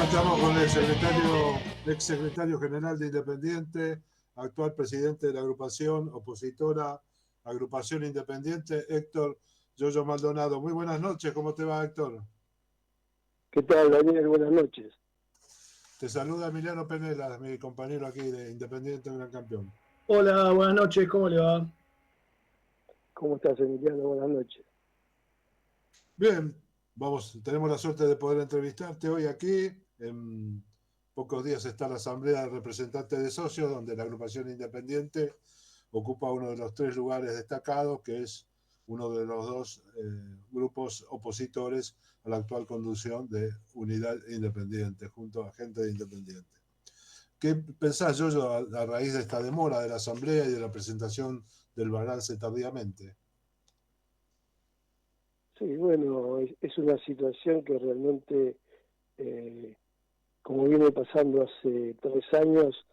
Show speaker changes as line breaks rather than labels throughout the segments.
Estamos con el ex secretario general de Independiente, actual presidente de la agrupación opositora, Agrupación Independiente, Héctor Yoyo Maldonado. Muy buenas noches, ¿cómo te va, Héctor?
¿Qué tal, Daniel? Buenas noches.
Te saluda Emiliano Penela, mi compañero aquí de Independiente Gran Campeón.
Hola, buenas noches, ¿cómo le va?
¿Cómo estás, Emiliano? Buenas noches.
Bien, tenemos la suerte de poder entrevistarte hoy aquí. En pocos días está la Asamblea de Representantes de Socios, donde la agrupación independiente ocupa uno de los 3 lugares destacados, que es uno de los 2 grupos opositores a la actual conducción de Unidad Independiente, junto a gente de Independiente. ¿Qué pensás, Yoyo, a raíz de esta demora de la Asamblea y de la presentación del balance tardíamente?
Sí, bueno, es una situación que realmente, como viene pasando hace 3 años,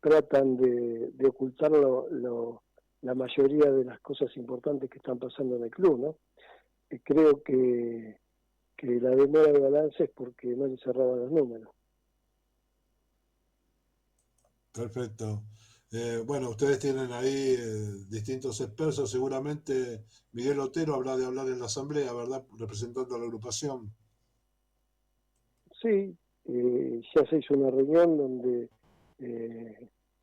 tratan de ocultar la mayoría de las cosas importantes que están pasando en el club, ¿no? Creo que la demora de balance es porque no le cerraban los números.
Perfecto. Bueno, ustedes tienen ahí distintos expertos, seguramente Miguel Otero habrá de hablar en la asamblea, ¿verdad? Representando a la agrupación.
Sí, ya se hizo una reunión donde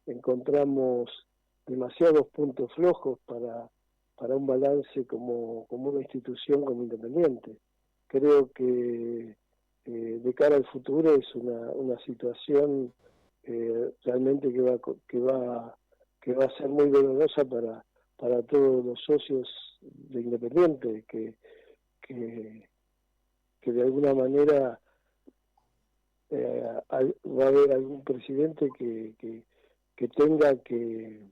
encontramos demasiados puntos flojos para un balance como una institución como Independiente. Creo que de cara al futuro es una situación realmente que va a ser muy dolorosa para todos los socios de Independiente, que, que de alguna manera va a haber algún presidente que tenga que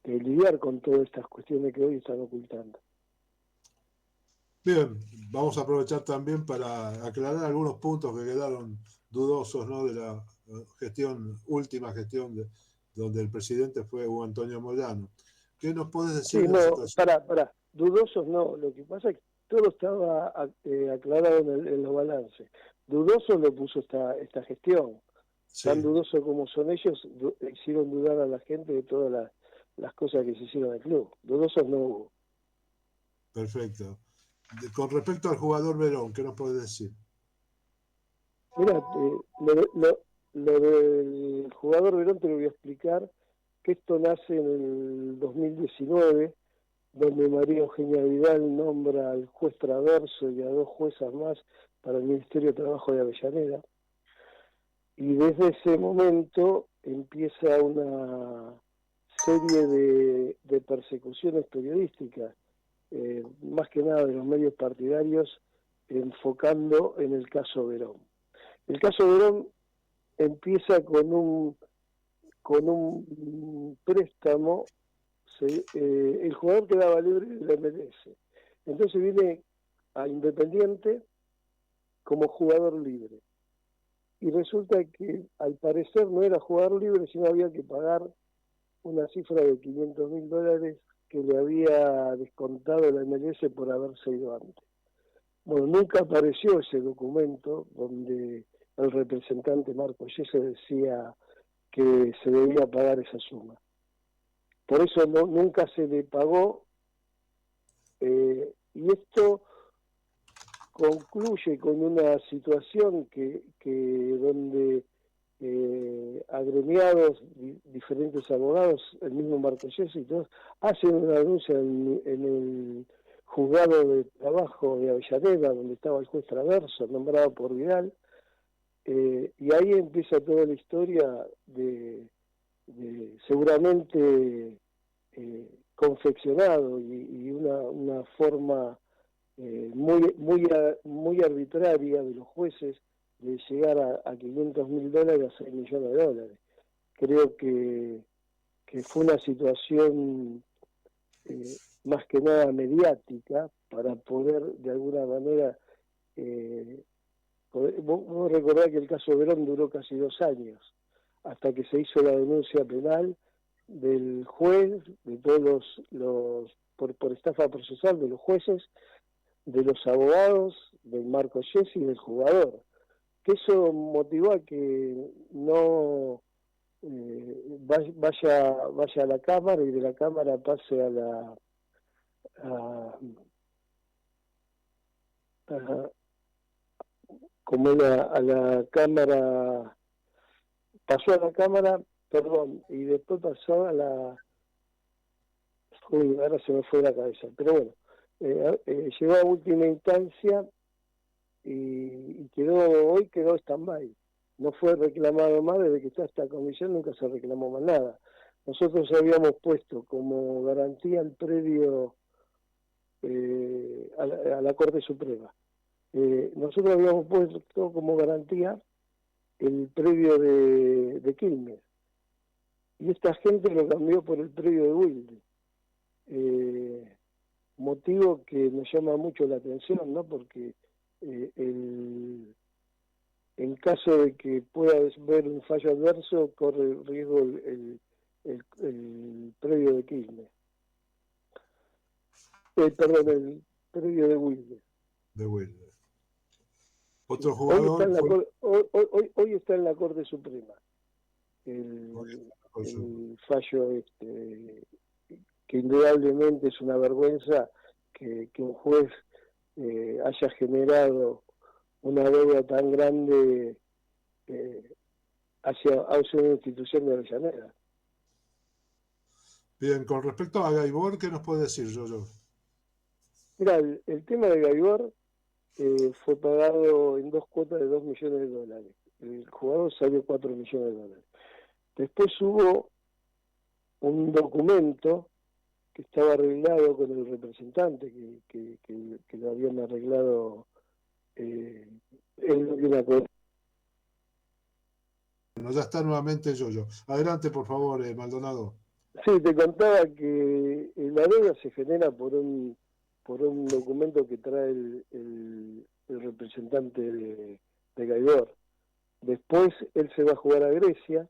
lidiar con todas estas cuestiones que hoy están ocultando.
Bien, vamos a aprovechar también para aclarar algunos puntos que quedaron dudosos, ¿no? De la última gestión donde el presidente fue Hugo Antonio Moyano. ¿Qué nos puedes decir
Sí,
de la
no,
situación?
dudosos no, lo que pasa es que todo estaba aclarado en los balances. Dudosos lo puso esta gestión. Tan
Sí,
dudosos como son ellos, hicieron dudar a la gente de todas las cosas que se hicieron en el club. Dudosos no hubo.
perfecto. Con respecto al jugador Verón, ¿qué nos puedes decir?
Mira, lo del jugador Verón te lo voy a explicar, que esto nace en el 2019, donde María Eugenia Vidal nombra al juez Traverso y a 2 juezas más para el Ministerio de Trabajo de Avellaneda. Y desde ese momento empieza una serie de persecuciones periodísticas, más que nada de los medios partidarios, enfocando en el caso Verón. El caso Verón empieza con un préstamo, el jugador quedaba libre del MLS. Entonces viene a Independiente como jugador libre. Y resulta que al parecer no era jugador libre, sino había que pagar una cifra de $500.000 que le había descontado la MLS por haberse ido antes. Bueno, nunca apareció ese documento donde el representante Marco Yese decía que se debía pagar esa suma. Por eso nunca se le pagó, y esto concluye con una situación que donde agremiados, diferentes abogados, el mismo Marco Yese y todos, hacen una denuncia en el juzgado de trabajo de Avellaneda, donde estaba el juez Traverso, nombrado por Vidal, y ahí empieza toda la historia de seguramente confeccionado y una forma muy arbitraria de los jueces de llegar a $500.000 a $6 millones. Creo que fue una situación más que nada mediática para poder de alguna manera vos recordás que el caso Verón duró casi 2 años hasta que se hizo la denuncia penal del juez, de todos los por estafa procesal de los jueces, de los abogados, del Marco Yesi y del jugador. Que eso motivó a que no vaya a la Cámara y de la Cámara pase a a, a, a la Cámara, pasó a la Cámara, perdón, y después pasó a la... Uy, ahora se me fue la cabeza, pero bueno, llegó a última instancia y hoy quedó stand-by. No fue reclamado más, desde que está esta comisión nunca se reclamó más nada. Nosotros habíamos puesto como garantía el predio a la Corte Suprema. Nosotros habíamos puesto como garantía el predio de Quilmes, y esta gente lo cambió por el predio de Wilde. Motivo que nos llama mucho la atención, ¿no? Porque en caso de que pueda ver un fallo adverso, corre riesgo el predio de Quilmes. Perdón, el predio de Wilde.
De Wilde. Otro jugador.
Hoy está en la Corte Suprema el fallo que indudablemente es una vergüenza que un juez haya generado una deuda tan grande hacia una institución de Avellaneda.
Bien, con respecto a Gaibor, ¿qué nos puede decir, Yoyo?
Mira, el tema de Gaibor fue pagado en 2 cuotas de $2 millones. El jugador salió $4 millones. Después hubo un documento que estaba arreglado con el representante, que lo habían arreglado él y una cosa.
Bueno, ya está nuevamente Yoyo. Adelante, por favor, Maldonado.
Sí, te contaba que la deuda se genera por un documento que trae el representante de Gaibor. Después él se va a jugar a Grecia,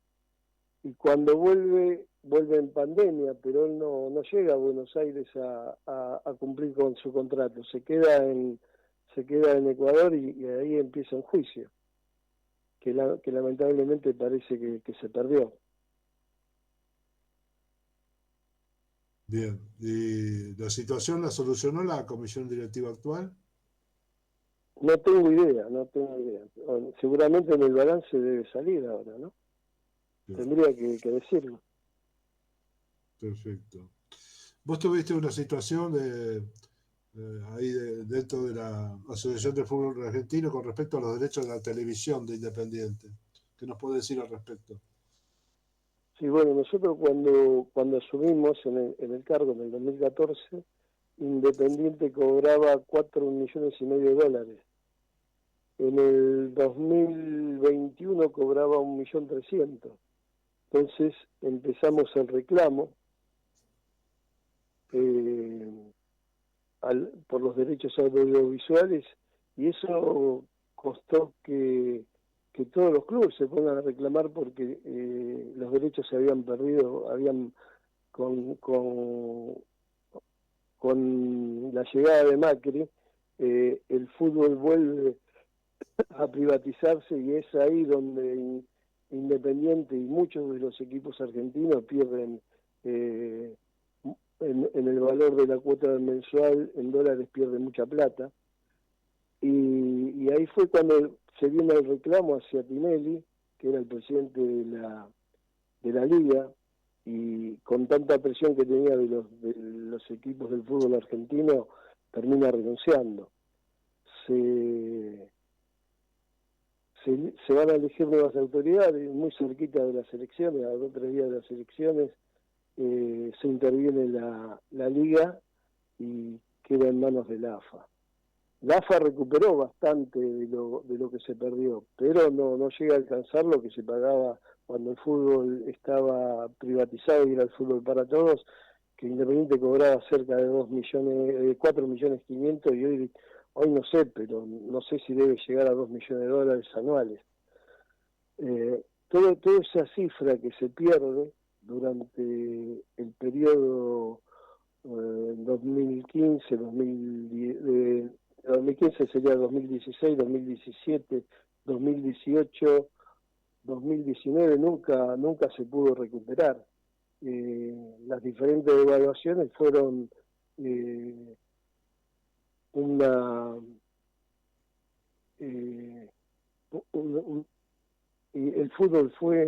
y cuando vuelve en pandemia, pero él no llega a Buenos Aires a cumplir con su contrato, se queda en Ecuador, y ahí empieza un juicio que lamentablemente parece que se perdió.
Bien, ¿y la situación la solucionó la comisión directiva actual?
No tengo idea. Seguramente en el balance debe salir ahora, ¿no? Bien. Tendría que decirlo.
Perfecto. Vos tuviste una situación ahí dentro de la Asociación de Fútbol Argentino con respecto a los derechos de la televisión de Independiente. ¿Qué nos puede decir al respecto?
Sí, bueno, nosotros cuando asumimos en el cargo en el 2014, Independiente cobraba $4,5 millones. En el 2021 cobraba 1.300.000. Entonces empezamos el reclamo por los derechos audiovisuales, y eso costó que todos los clubes se pongan a reclamar, porque los derechos se habían perdido, con la llegada de Macri, el fútbol vuelve a privatizarse, y es ahí donde Independiente y muchos de los equipos argentinos pierden en el valor de la cuota mensual, en dólares pierden mucha plata, y ahí fue cuando se vino el reclamo hacia Tinelli, que era el presidente de la liga, y con tanta presión que tenía de los equipos del fútbol argentino, termina renunciando. Se van a elegir nuevas autoridades muy cerquita de las elecciones, a 2 o 3 días de las elecciones. Se interviene la liga y queda en manos de la AFA. La AFA recuperó bastante de lo que se perdió, pero no llega a alcanzar lo que se pagaba cuando el fútbol estaba privatizado y era el fútbol para todos, que Independiente cobraba cerca de 4.500.000, y hoy no sé, pero no sé si debe llegar a $2 millones anuales. Toda esa cifra que se pierde durante el periodo 2015, 2015 sería 2016, 2017, 2018, 2019 nunca se pudo recuperar. Las diferentes evaluaciones fueron una y el fútbol fue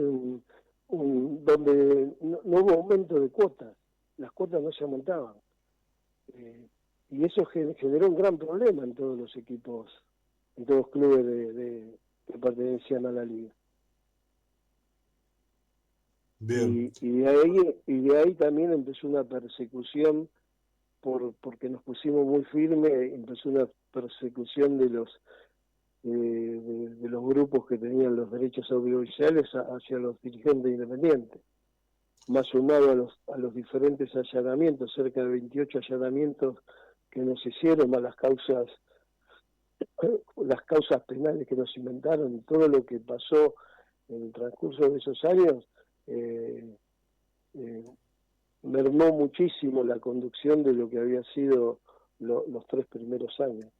donde no hubo aumento de cuotas, las cuotas no se aumentaban, y eso generó un gran problema en todos los equipos, en todos los clubes que pertenecían a la liga.
Bien.
Y de ahí también empezó una persecución porque nos pusimos muy firmes, empezó una persecución de los grupos que tenían los derechos audiovisuales hacia los dirigentes independientes, más sumado a los diferentes allanamientos, cerca de 28 allanamientos que nos hicieron, más las causas penales que nos inventaron, y todo lo que pasó en el transcurso de esos años mermó muchísimo la conducción de lo que había sido los 3 primeros años.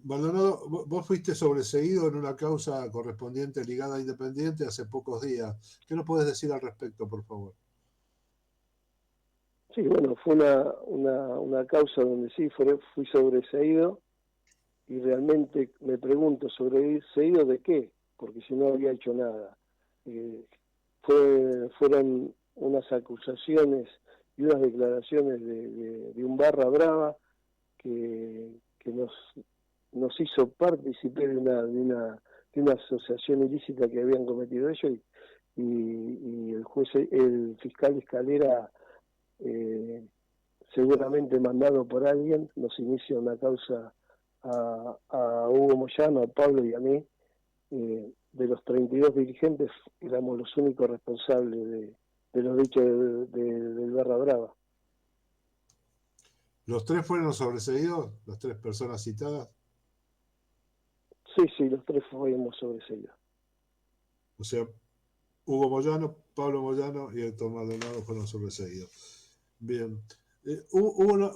Maldonado, vos fuiste sobreseído en una causa correspondiente ligada a Independiente hace pocos días. ¿Qué nos puedes decir al respecto, por favor?
Sí, bueno, fue una causa donde sí fui sobreseído, y realmente me pregunto, ¿sobreseído de qué? Porque si no había hecho nada. Fueron unas acusaciones y unas declaraciones de un barra brava que nos hizo partícipe de una asociación ilícita que habían cometido ellos, y el fiscal Escalera, seguramente mandado por alguien, nos inicia una causa a Hugo Moyano, a Pablo y a mí. De los 32 dirigentes éramos los únicos responsables de los hechos del Barra Brava.
¿Los 3 fueron sobreseídos? ¿Las 3 personas citadas?
Sí, los 3 fuimos sobreseídos.
O sea, Hugo Moyano, Pablo Moyano y Héctor Maldonado fueron sobreseídos. Bien. Hubo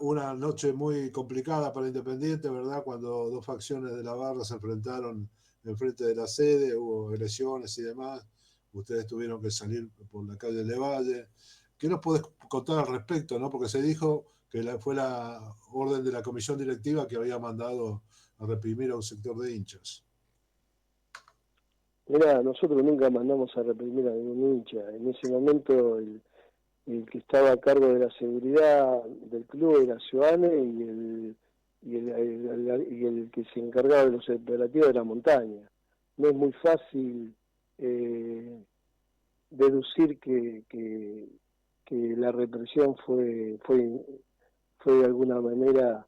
una noche muy complicada para Independiente, ¿verdad? Cuando 2 facciones de la barra se enfrentaron enfrente de la sede, hubo agresiones y demás. Ustedes tuvieron que salir por la calle Levalle. ¿Qué nos podés contar al respecto, no? Porque se dijo que fue la orden de la comisión directiva que había mandado a reprimir a un sector de hinchas.
Mirá, nosotros nunca mandamos a reprimir a ningún hincha. En ese momento el que estaba a cargo de la seguridad del club era Joane, y el que se encargaba de los operativos era Montaña. No es muy fácil deducir que la represión fue de alguna manera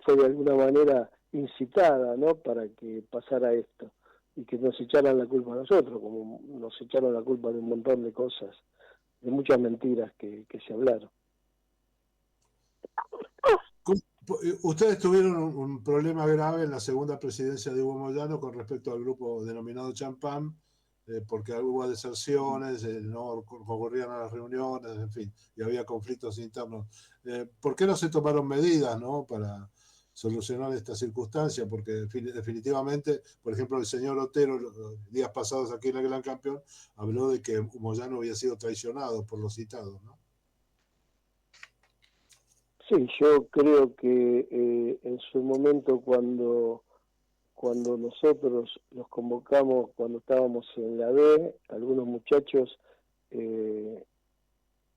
fue de alguna manera incitada, ¿no?, para que pasara esto y que nos echaran la culpa a nosotros, como nos echaron la culpa de un montón de cosas, de muchas mentiras que se hablaron.
Ustedes tuvieron un problema grave en la segunda presidencia de Hugo Moyano con respecto al grupo denominado Champán, porque hubo deserciones, no concurrían a las reuniones, en fin, y había conflictos internos. ¿Por qué no se tomaron medidas, no, para solucionar esta circunstancia? Porque definitivamente, por ejemplo, el señor Otero, los días pasados aquí en el Gran Campeón, habló de que Moyano había sido traicionado por los citados, ¿no?
Sí, yo creo que en su momento cuando nosotros los convocamos, cuando estábamos en la B, algunos muchachos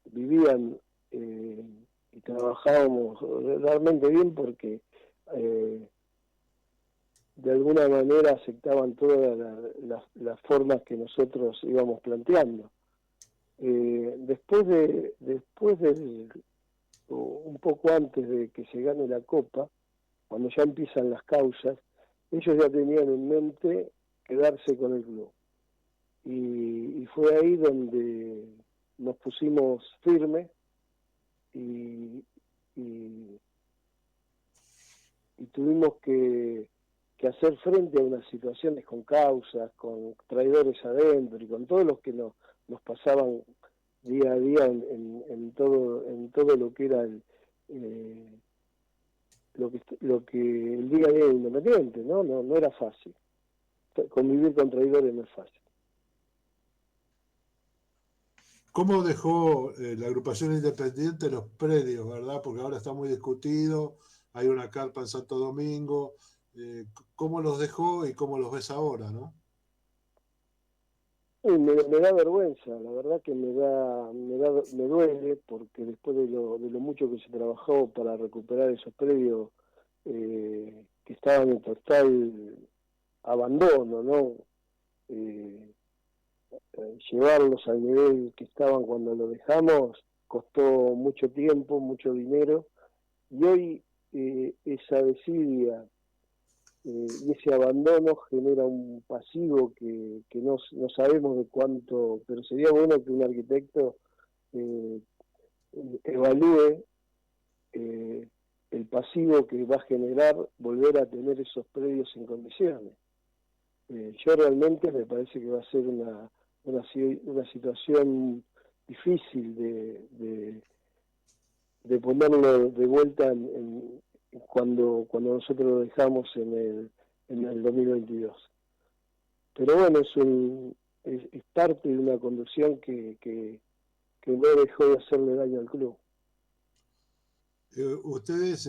vivían y trabajábamos realmente bien porque de alguna manera aceptaban todas las formas que nosotros íbamos planteando. Después un poco antes de que se gane la Copa, cuando ya empiezan las causas, ellos ya tenían en mente quedarse con el club. Y fue ahí donde nos pusimos firmes y tuvimos que hacer frente a unas situaciones con causas, con traidores adentro y con todos los que nos nos pasaban día a día en todo lo que era lo que el día a día Independiente, no era fácil. Convivir con traidores no es fácil.
¿Cómo dejó la agrupación independiente los predios, verdad? Porque ahora está muy discutido, hay una carpa en Santo Domingo. ¿Cómo los dejó y cómo los ves ahora, no?
Y me da vergüenza, la verdad que me duele, porque después de lo mucho que se trabajó para recuperar esos predios que estaban en total abandono, ¿no? Eh, Llevarlos al nivel que estaban cuando lo dejamos costó mucho tiempo, mucho dinero, y hoy esa desidia y ese abandono genera un pasivo que no sabemos de cuánto, pero sería bueno que un arquitecto eh, evalúe el pasivo que va a generar volver a tener esos predios en condiciones. Yo realmente me parece que va a ser una situación difícil de ponerlo de vuelta cuando nosotros lo dejamos en el 2022. Pero bueno, es parte de una conducción que no dejó de hacerle daño al club.
Ustedes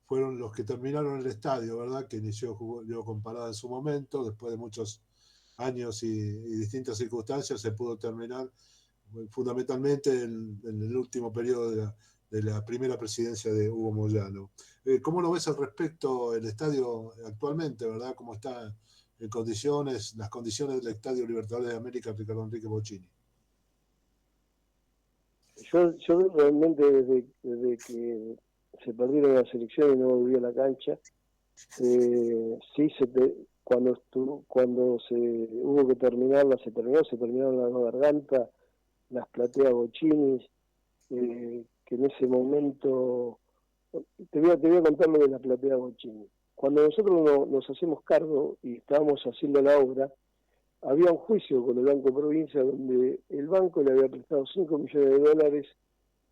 fueron los que terminaron el estadio, ¿verdad? Que inició Juego Comparada en su momento, después de muchos años y distintas circunstancias, se pudo terminar fundamentalmente en el último periodo de la primera presidencia de Hugo Moyano. ¿Cómo lo ves al respecto el estadio actualmente, verdad? ¿Cómo está en condiciones, las condiciones del Estadio Libertadores de América Ricardo Enrique Bocchini?
Yo realmente desde que se perdieron las elecciones y no volví a la cancha, sí cuando se hubo que terminarla, se terminaron las dos gargantas, las plateas Bocchini, que en ese momento, te voy a contar lo de la platea Bocchini. Cuando nosotros nos hacemos cargo y estábamos haciendo la obra, había un juicio con el Banco Provincia donde el banco le había prestado 5 millones de dólares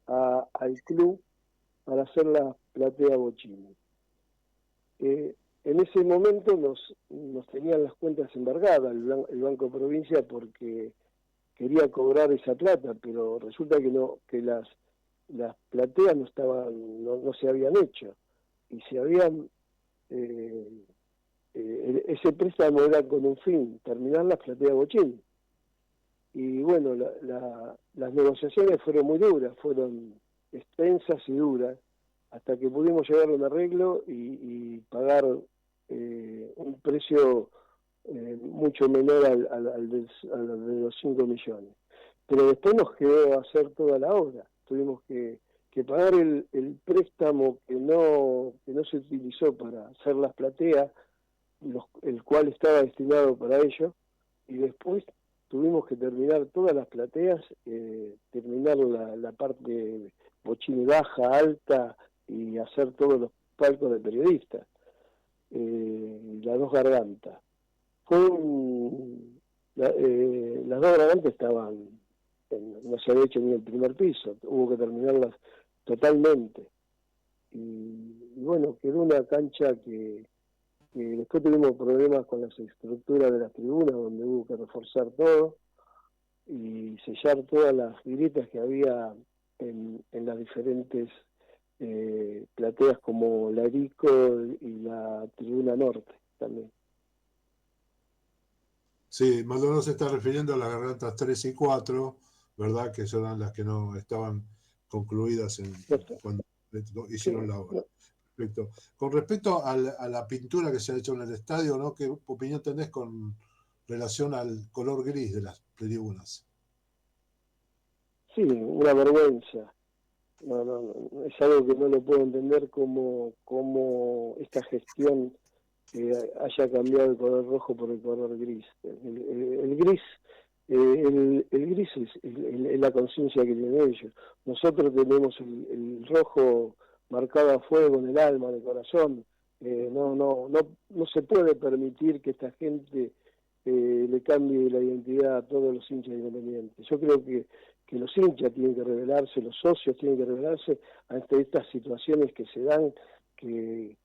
al club para hacer la platea Bocchini. En ese momento nos tenían las cuentas embargadas el Banco Provincia porque quería cobrar esa plata, pero resulta que las plateas no se habían hecho y se habían ese préstamo era con un fin, terminar las plateas Bocchini. Y bueno, las negociaciones fueron muy duras, fueron extensas y duras, hasta que pudimos llegar a un arreglo y pagar un precio mucho menor al de los 5 millones. Pero después nos quedó hacer toda la obra. Tuvimos que pagar el préstamo que no se utilizó para hacer las plateas, el cual estaba destinado para ello, y después tuvimos que terminar todas las plateas, terminar la parte Bocchini baja, alta, y hacer todos los palcos de periodistas, las dos gargantas. Las dos gargantas no se había hecho ni el primer piso, hubo que terminarlas totalmente. Y bueno, quedó una cancha que después tuvimos problemas con las estructuras de las tribunas, donde hubo que reforzar todo y sellar todas las grietas que había en las diferentes plateas, como la Erico y la tribuna norte también.
Sí, Maldonado se está refiriendo a las gargantas 3 y 4, ¿verdad? Que son las que no estaban concluidas cuando hicieron la obra. Perfecto. Con respecto a la pintura que se ha hecho en el estadio, ¿no? ¿Qué opinión tenés con relación al color gris de las tribunas?
Sí, una vergüenza. No, es algo que no lo puedo entender cómo esta gestión haya cambiado el color rojo por el color gris. El gris es la conciencia que tienen ellos. Nosotros tenemos el rojo marcado a fuego en el alma, en el corazón. No se puede permitir que esta gente le cambie la identidad a todos los hinchas independientes. Yo creo que los hinchas tienen que rebelarse, los socios tienen que rebelarse ante estas situaciones que se dan, que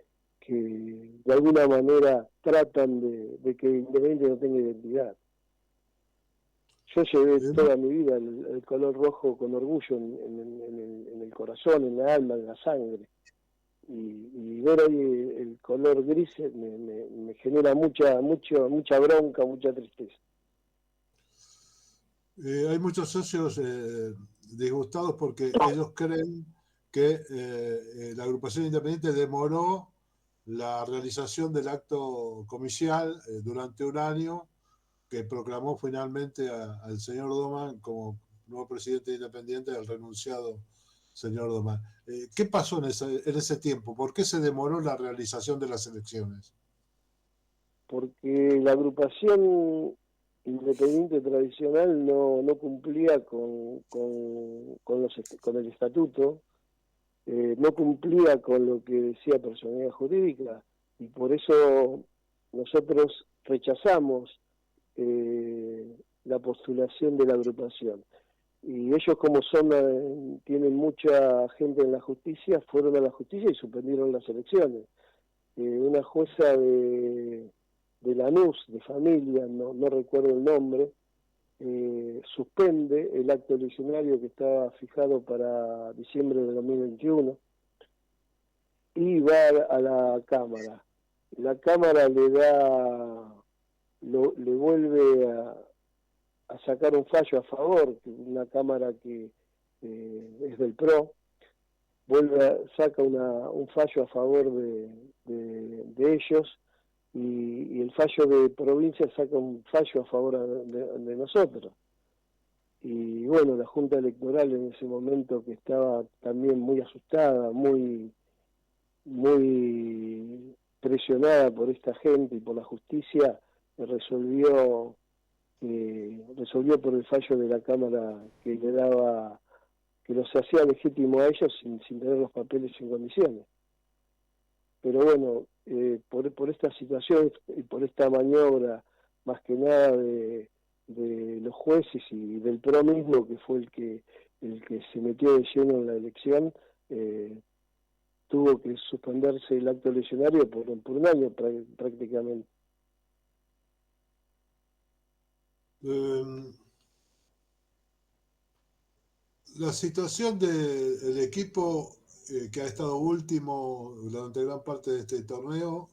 de alguna manera tratan de que Independiente no tenga identidad. Yo llevé toda mi vida el color rojo con orgullo en el corazón, en la alma, en la sangre. Y ver hoy el color gris me genera mucha bronca, mucha tristeza.
Hay muchos socios disgustados porque ellos creen que la agrupación independiente demoró la realización del acto comicial durante un año, que proclamó finalmente al señor Domán como nuevo presidente independiente del renunciado señor Domán. ¿Qué pasó en ese tiempo? ¿Por qué se demoró la realización de las elecciones?
Porque la agrupación independiente tradicional no cumplía con el estatuto, no cumplía con lo que decía personalidad jurídica, y por eso nosotros rechazamos la postulación de la agrupación. Y ellos, como tienen mucha gente en la justicia, fueron a la justicia y suspendieron las elecciones. Una jueza de Lanús, de familia, no recuerdo el nombre, suspende el acto eleccionario que estaba fijado para diciembre de 2021 y va a la Cámara. La Cámara le vuelve a sacar un fallo a favor, una Cámara que es del PRO, saca un fallo a favor de ellos, y el fallo de provincia saca un fallo a favor de nosotros. Y bueno, la Junta Electoral en ese momento, que estaba también muy asustada, muy presionada por esta gente y por la justicia, resolvió por el fallo de la Cámara que le daba, que los hacía legítimo a ellos sin tener los papeles en condiciones. Pero bueno, por esta situación y por esta maniobra, más que nada de los jueces y del PRO mismo, que fue el que se metió de lleno en la elección, tuvo que suspenderse el acto eleccionario por un año prácticamente.
La situación del equipo que ha estado último durante gran parte de este torneo,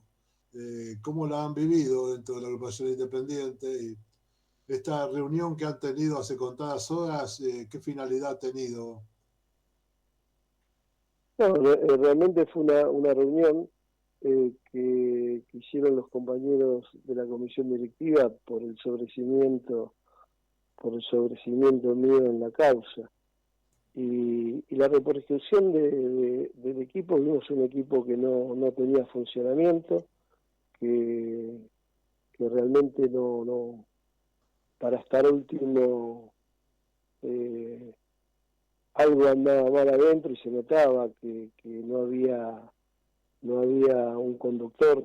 ¿cómo la han vivido dentro de la agrupación independiente? Y esta reunión que han tenido hace contadas horas, ¿qué finalidad ha tenido?
No, realmente fue una reunión que hicieron los compañeros de la comisión directiva por el sobrecimiento mío en la causa. Y la repercusión del equipo, vimos un equipo que no tenía funcionamiento, que realmente no para estar último, algo andaba mal adentro, y se notaba que no había un conductor,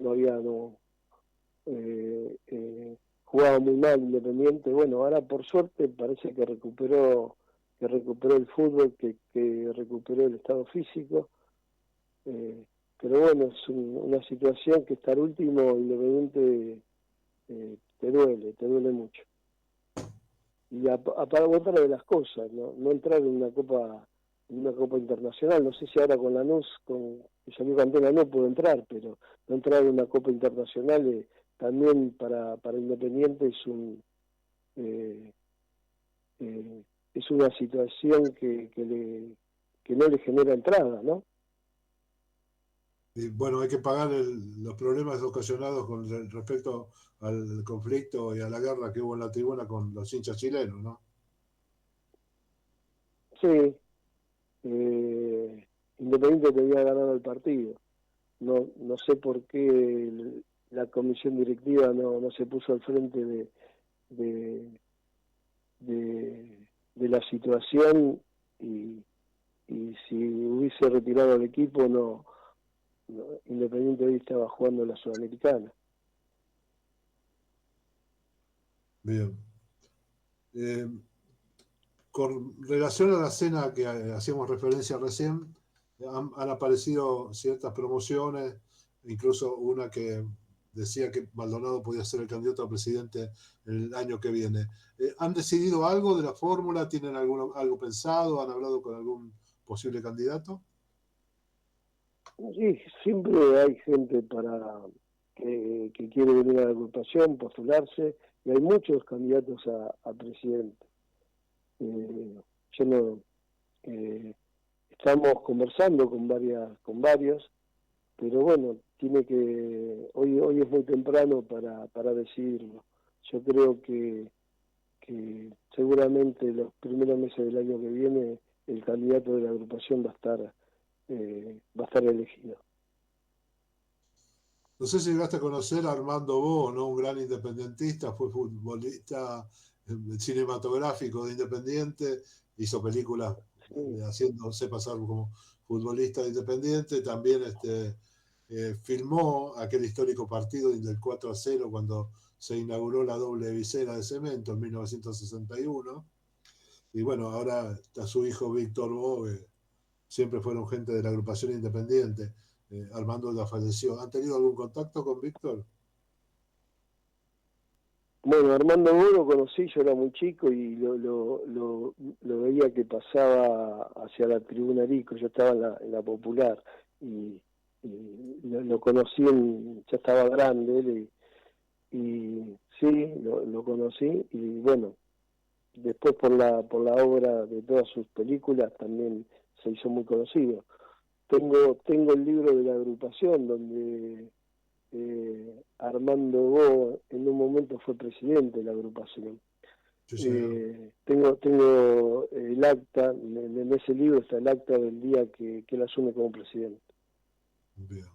jugaba muy mal Independiente. Bueno, ahora por suerte parece que recuperó el fútbol, que recuperó el estado físico, pero bueno, es una situación que estar último Independiente te duele mucho. Y para otra de las cosas, no entrar en una copa internacional. No sé si ahora con Lanús, que salió campeón, no puedo entrar, pero no entrar en una copa internacional también para Independiente es una situación que no le genera entrada, ¿no?
Y bueno, hay que pagar los problemas ocasionados con respecto al conflicto y a la guerra que hubo en la tribuna con los hinchas chilenos, ¿no?
Sí, Independiente tenía ganado el partido. No sé por qué la comisión directiva no se puso al frente de la situación, y si hubiese retirado al equipo, Independiente hoy estaba jugando la Sudamericana.
Bien. Eh, con relación a la cena que hacíamos referencia recién, han aparecido ciertas promociones, incluso una que decía que Maldonado podía ser el candidato a presidente el año que viene. ¿Han decidido algo de la fórmula? ¿Tienen algo pensado? ¿Han hablado con algún posible candidato?
Sí, siempre hay gente que quiere venir a la agrupación, postularse, y hay muchos candidatos a presidente. Yo no, eh, estamos conversando con varios, pero bueno, hoy es muy temprano para decidirlo. Yo creo que seguramente los primeros meses del año que viene el candidato de la agrupación va a estar elegido.
No sé si llegaste a conocer a Armando Bo, ¿no? Un gran independentista, fue futbolista cinematográfico de Independiente, hizo películas
Sí,
haciéndose pasar como futbolista de Independiente, también filmó aquel histórico partido del 4-0 cuando se inauguró la doble visera de cemento en 1961. Y bueno, ahora está su hijo Víctor Bo, siempre fueron gente de la agrupación independiente. Armando ya falleció. ¿Han tenido algún contacto con Víctor?
bueno, Armando Bo lo conocí, yo era muy chico y lo veía que pasaba hacia la tribuna Rico, yo estaba en la Popular y lo conocí, ya estaba grande él y sí, lo conocí y bueno, después por la obra de todas sus películas también se hizo muy conocido. Tengo el libro de la agrupación donde Armando Bo en un momento fue presidente de la agrupación.
Sí, señor.
Tengo el acta, en ese libro está el acta del día que él asume como presidente.
Bien.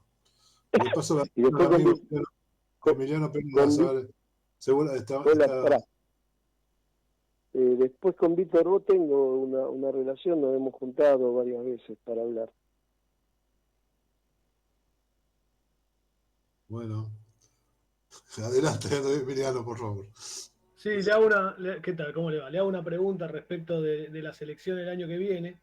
Le paso la
Y
al
después
amigo
con,
Emiliano Pérez a
con,
saber. Seguro
pará, después con Víctor Bo tengo una relación, nos hemos juntado varias veces para hablar.
bueno, adelante, Emiliano, por favor.
Sí, ¿qué tal? ¿Cómo le va? Le hago una pregunta respecto de la selección del año que viene.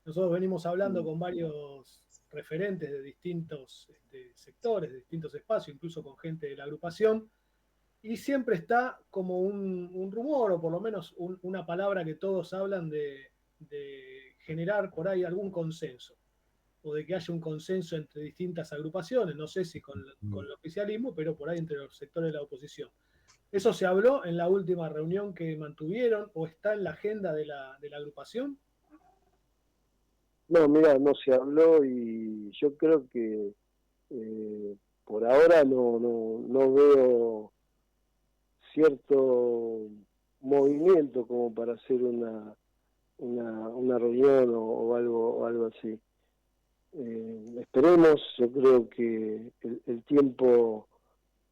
Nosotros venimos hablando con varios referentes de distintos sectores, de distintos espacios, incluso con gente de la agrupación, y siempre está como un rumor, o por lo menos una palabra que todos hablan de generar por ahí algún consenso, o de que haya un consenso entre distintas agrupaciones, no sé si con el oficialismo, pero por ahí entre los sectores de la oposición. ¿Eso se habló en la última reunión que mantuvieron o está en la agenda de la agrupación?
No, mira, no se habló y yo creo que por ahora no veo cierto movimiento como para hacer una reunión o algo así. Esperemos, yo creo que el tiempo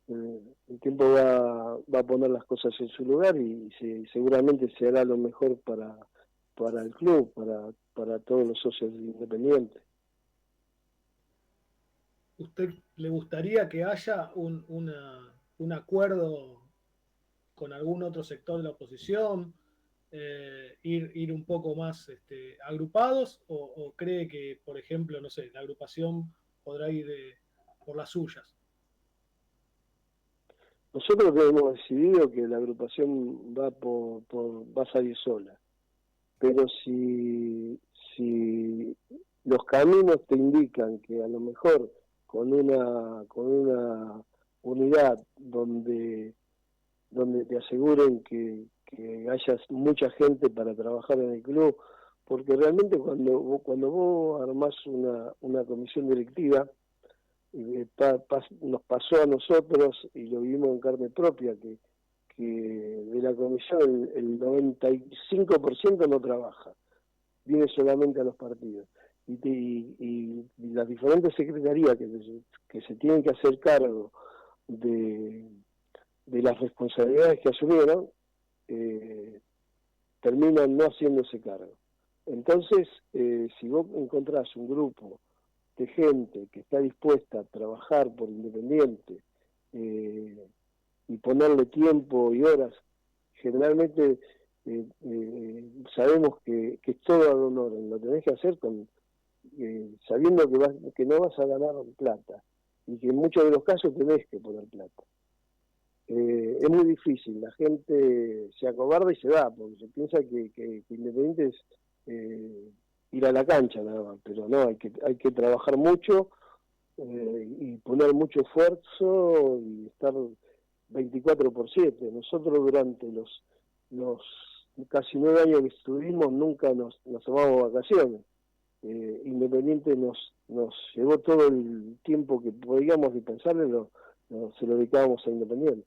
va a poner las cosas en su lugar y seguramente se hará lo mejor para el club, para todos los socios independientes.
¿Usted le gustaría que haya un acuerdo con algún otro sector de la oposición, ir un poco más agrupados, o cree que, por ejemplo, no sé, la agrupación podrá ir por las suyas?
Nosotros hemos decidido que la agrupación va a salir sola, pero si los caminos te indican que a lo mejor con una unidad donde te aseguren que haya mucha gente para trabajar en el club, porque realmente cuando vos armás una comisión directiva, nos pasó a nosotros y lo vimos en carne propia, que de la comisión el 95% no trabaja, viene solamente a los partidos. Y las diferentes secretarías que se tienen que hacer cargo de las responsabilidades que asumieron, terminan no haciéndose cargo. Entonces, si vos encontrás un grupo de gente que está dispuesta a trabajar por Independiente y ponerle tiempo y horas generalmente sabemos que es todo ad honorem, lo tenés que hacer sabiendo que no vas a ganar plata y que en muchos de los casos tenés que poner plata. Es muy difícil, la gente se acobarda y se va, porque se piensa que Independiente es ir a la cancha nada más, pero no, hay que trabajar mucho y poner mucho esfuerzo y estar 24/7. Nosotros durante los casi 9 años que estuvimos nunca nos tomamos vacaciones. Independiente nos llevó todo el tiempo que podíamos dispensarle, se lo dedicábamos a Independiente.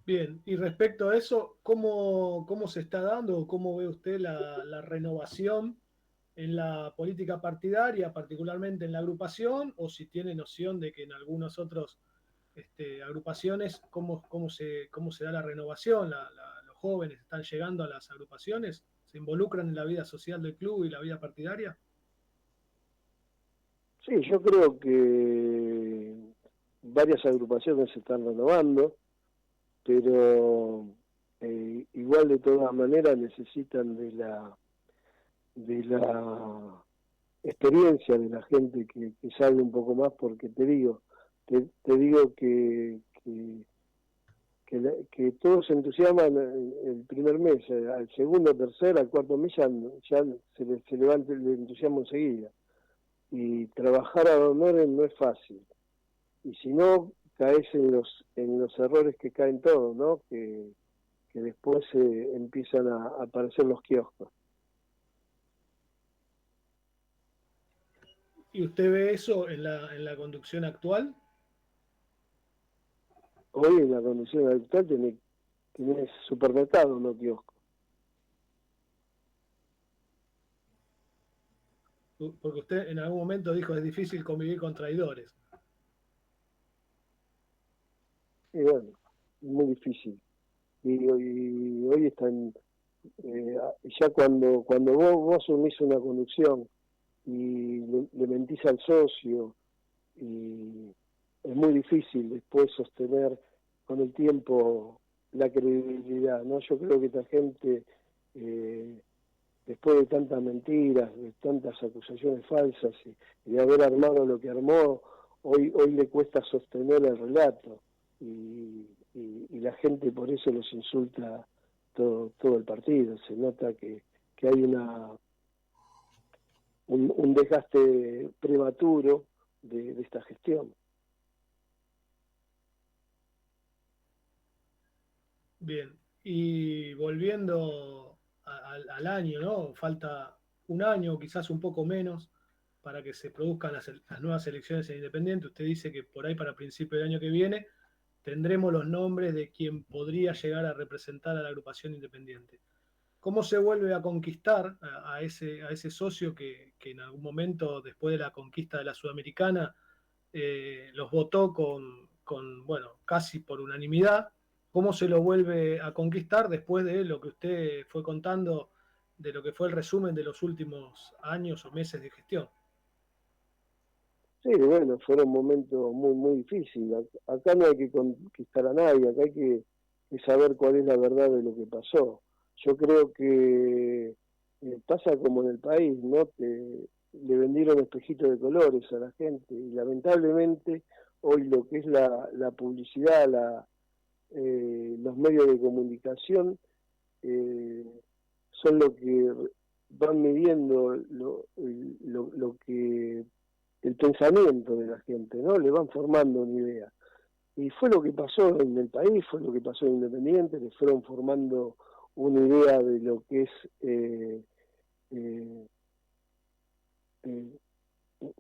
Bien, y respecto a eso, ¿cómo se está dando o cómo ve usted la renovación en la política partidaria, particularmente en la agrupación, o si tiene noción de que en algunas otras agrupaciones, cómo se da la renovación? ¿Los jóvenes están llegando a las agrupaciones? ¿Se involucran en la vida social del club y la vida partidaria?
Sí, yo creo que varias agrupaciones se están renovando, pero igual de todas maneras necesitan de la experiencia de la gente que sabe un poco más, porque te digo que todos se entusiasman el primer mes, al segundo, tercer, al cuarto mes ya se levanta el entusiasmo enseguida. Y trabajar a honores no es fácil. Y si no, caes en los errores que caen todos, ¿no? Que después empiezan a aparecer los kioscos.
¿Y usted ve eso en la conducción actual?
Hoy en la conducción actual tenés supermercado, no kiosco.
Porque usted en algún momento dijo es difícil convivir con traidores.
Y bueno, es muy difícil. Y hoy están, ya cuando vos asumís una conducción y le mentís al socio, y es muy difícil después sostener con el tiempo la credibilidad, ¿no? Yo creo que esta gente, después de tantas mentiras, de tantas acusaciones falsas y de haber armado lo que armó, hoy le cuesta sostener el relato y la gente por eso los insulta todo el partido. Se nota que hay un desgaste prematuro de esta gestión.
Bien, y volviendo al año, ¿no? Falta un año, quizás un poco menos, para que se produzcan las nuevas elecciones en Independiente. Usted dice que por ahí para principio del año que viene tendremos los nombres de quien podría llegar a representar a la agrupación Independiente. ¿Cómo se vuelve a conquistar a ese socio que en algún momento, después de la conquista de la Sudamericana, los votó bueno, casi por unanimidad? ¿Cómo se lo vuelve a conquistar después de lo que usted fue contando, de lo que fue el resumen de los últimos años o meses de gestión?
Sí, bueno, fueron momentos muy, muy difíciles. Acá no hay que conquistar a nadie, acá hay que saber cuál es la verdad de lo que pasó. Yo creo que pasa como en el país, ¿no? Le vendieron espejitos de colores a la gente y lamentablemente hoy lo que es la publicidad, los medios de comunicación son lo que van midiendo lo que el pensamiento de la gente, ¿no? Le van formando una idea. Y fue lo que pasó en el país, fue lo que pasó en Independiente, le fueron formando una idea de lo que es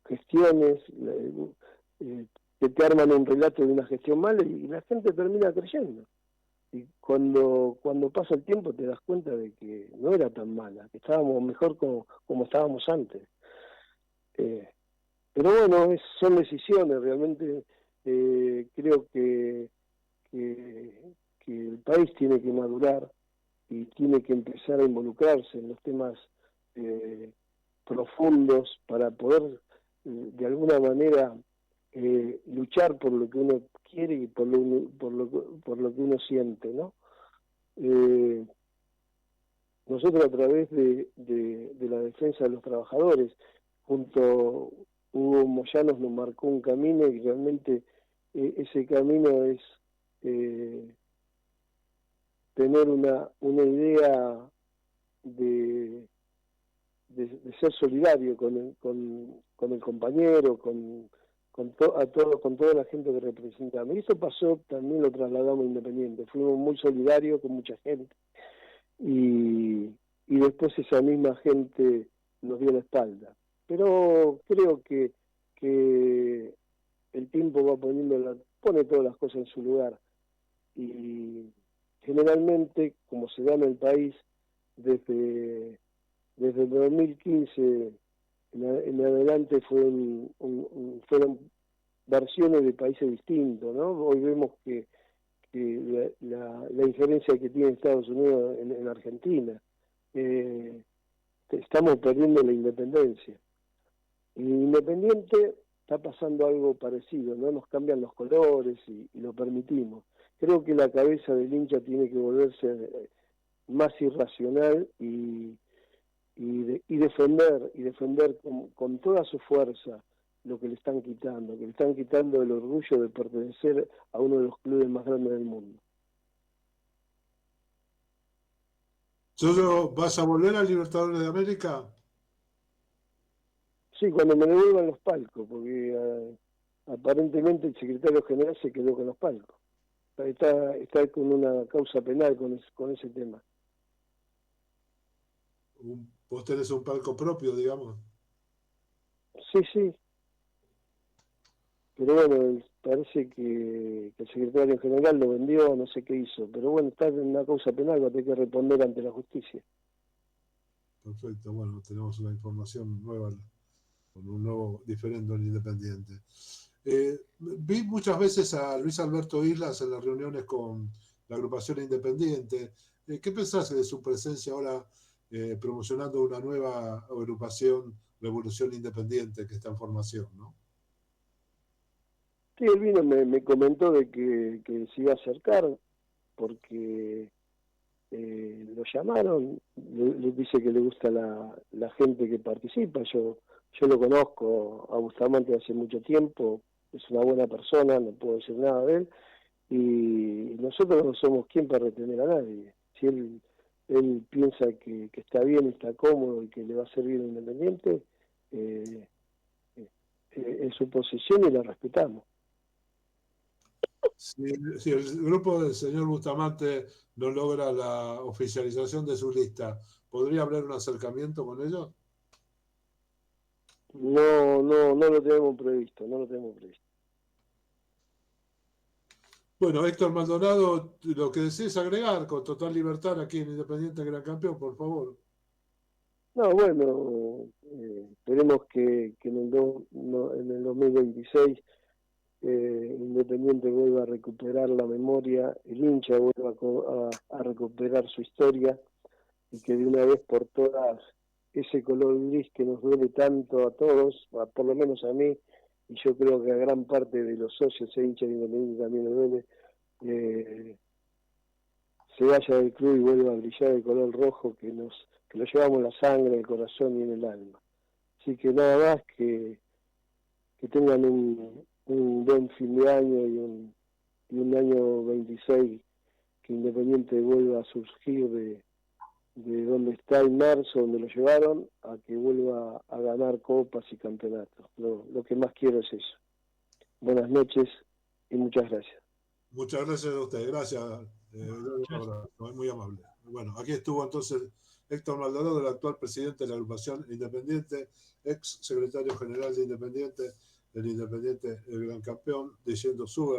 gestiones, que te arman un relato de una gestión mala y la gente termina creyendo. Y cuando pasa el tiempo te das cuenta de que no era tan mala, que estábamos mejor como estábamos antes. Pero bueno, son decisiones, realmente creo que el país tiene que madurar y tiene que empezar a involucrarse en los temas profundos para poder de alguna manera luchar por lo que uno quiere y por lo que uno siente, ¿no? Nosotros a través de la defensa de los trabajadores, junto Hugo Moyanos nos marcó un camino y realmente ese camino es tener una idea de ser solidario con el compañero, con toda la gente que representamos. Y eso pasó, también lo trasladamos a Independiente. Fuimos muy solidarios con mucha gente. Y después esa misma gente nos dio la espalda. Pero creo que el tiempo va pone todas las cosas en su lugar. Y generalmente, como se da en el país, desde el 2015 en adelante fueron versiones de países distintos, ¿no? Hoy vemos que la injerencia que tiene Estados Unidos en Argentina. Estamos perdiendo la independencia. En Independiente está pasando algo parecido, ¿no? Nos cambian los colores y lo permitimos. Creo que la cabeza del hincha tiene que volverse más irracional y defender con toda su fuerza lo que le están quitando el orgullo de pertenecer a uno de los clubes más grandes del mundo.
¿Solo vas a volver al Libertadores de América?
Sí, cuando me devuelvan los palcos, porque aparentemente el secretario general se quedó con los palcos. Está con una causa penal con ese tema.
Vos tenés un palco propio, digamos.
Sí. Pero bueno, parece que el secretario general lo vendió, no sé qué hizo. Pero bueno, está en una causa penal, va a tener que responder ante la justicia.
Perfecto, bueno, tenemos una información nueva, con un nuevo diferendo en Independiente. Vi muchas veces a Luis Alberto Islas en las reuniones con la agrupación Independiente. ¿Qué pensás de su presencia ahora promocionando una nueva agrupación, Revolución Independiente, que está en formación, ¿no?
Sí, él vino, me comentó de que se iba a acercar porque lo llamaron, le dice que le gusta la gente que participa. Yo lo conozco a Bustamante hace mucho tiempo, es una buena persona, no puedo decir nada de él, y nosotros no somos quien para retener a nadie. Si él piensa que está bien, está cómodo y que le va a servir a Independiente, es su posición y la respetamos.
Si el grupo del señor Bustamante no logra la oficialización de su lista, ¿podría haber un acercamiento con ellos?
No lo tenemos previsto.
Bueno, Héctor Maldonado, lo que desees agregar con total libertad aquí en Independiente Gran Campeón, por favor.
No, bueno, esperemos que en el 2026 Independiente vuelva a recuperar la memoria, el hincha vuelva a recuperar su historia y que de una vez por todas ese color gris que nos duele tanto a todos, por lo menos a mí, y yo creo que a gran parte de los socios e hinchas de Independiente también le duele, se vaya del club y vuelva a brillar el color rojo que lo llevamos en la sangre, el corazón y en el alma. Así que nada más que tengan un buen fin de año y un año 26 que Independiente vuelva a surgir de donde está en marzo, donde lo llevaron, a que vuelva a ganar copas y campeonatos. Lo que más quiero es eso. Buenas noches y muchas gracias.
Muchas gracias a usted, gracias. Muy amable. Bueno, aquí estuvo entonces Héctor Maldonado, el actual presidente de la agrupación Independiente, ex secretario general de Independiente, del Independiente, el Gran Campeón, diciendo su verdad.